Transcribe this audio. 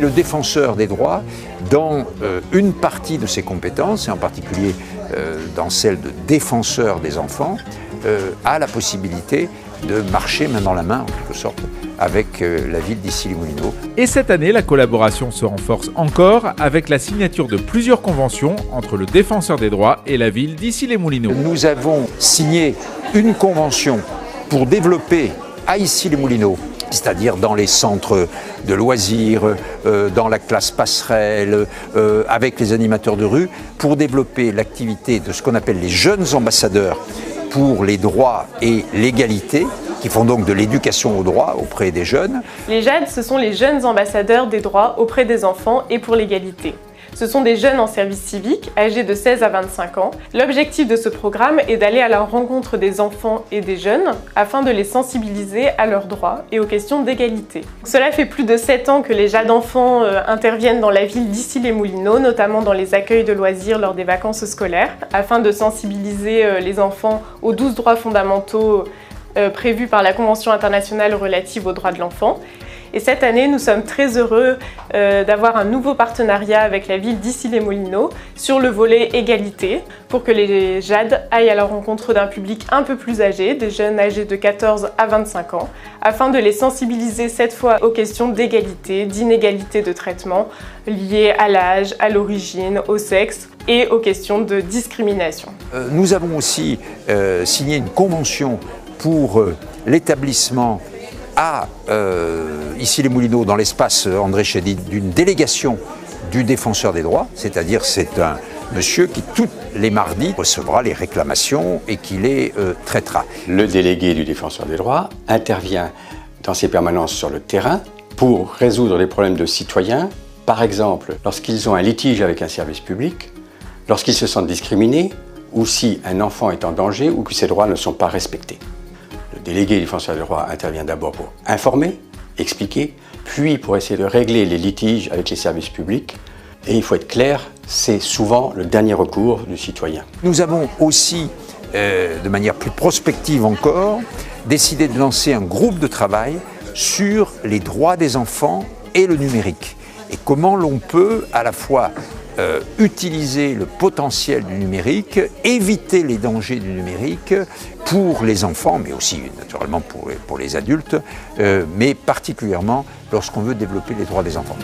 Le défenseur des droits, dans une partie de ses compétences, et en particulier dans celle de défenseur des enfants, a la possibilité de marcher main dans la main, en quelque sorte, avec la ville d'Issy-les-Moulineaux. Et cette année, la collaboration se renforce encore avec la signature de plusieurs conventions entre le défenseur des droits et la ville d'Issy-les-Moulineaux. Nous avons signé une convention pour développer à Issy-les-Moulineaux, c'est-à-dire dans les centres de loisirs, dans la classe passerelle, avec les animateurs de rue, pour développer l'activité de ce qu'on appelle les jeunes ambassadeurs pour les droits et l'égalité, qui font donc de l'éducation aux droits auprès des jeunes. Les JAD, ce sont les jeunes ambassadeurs des droits auprès des enfants et pour l'égalité. Ce sont des jeunes en service civique, âgés de 16 à 25 ans. L'objectif de ce programme est d'aller à la rencontre des enfants et des jeunes afin de les sensibiliser à leurs droits et aux questions d'égalité. Cela fait plus de 7 ans que les JAD enfants interviennent dans la ville d'Issy-les-Moulineaux, notamment dans les accueils de loisirs lors des vacances scolaires, afin de sensibiliser les enfants aux 12 droits fondamentaux prévus par la Convention internationale relative aux droits de l'enfant. Et cette année, nous sommes très heureux d'avoir un nouveau partenariat avec la ville d'Issy-les-Moulineaux sur le volet égalité, pour que les JAD aillent à la rencontre d'un public un peu plus âgé, des jeunes âgés de 14 à 25 ans, afin de les sensibiliser cette fois aux questions d'égalité, d'inégalité de traitement liées à l'âge, à l'origine, au sexe et aux questions de discrimination. Nous avons aussi signé une convention pour l'établissement à Issy-les-Moulineaux, dans l'espace André Chédid, d'une délégation du défenseur des droits, c'est-à-dire c'est un monsieur qui, tous les mardis, recevra les réclamations et qui les traitera. Le délégué du défenseur des droits intervient dans ses permanences sur le terrain pour résoudre les problèmes de citoyens, par exemple lorsqu'ils ont un litige avec un service public, lorsqu'ils se sentent discriminés ou si un enfant est en danger ou que ses droits ne sont pas respectés. Le délégué du défenseur des droits intervient d'abord pour informer, expliquer, puis pour essayer de régler les litiges avec les services publics. Et il faut être clair, c'est souvent le dernier recours du citoyen. Nous avons aussi, de manière plus prospective encore, décidé de lancer un groupe de travail sur les droits des enfants et le numérique. Et comment l'on peut à la fois utiliser le potentiel du numérique, éviter les dangers du numérique pour les enfants, mais aussi naturellement pour les adultes, mais particulièrement lorsqu'on veut développer les droits des enfants.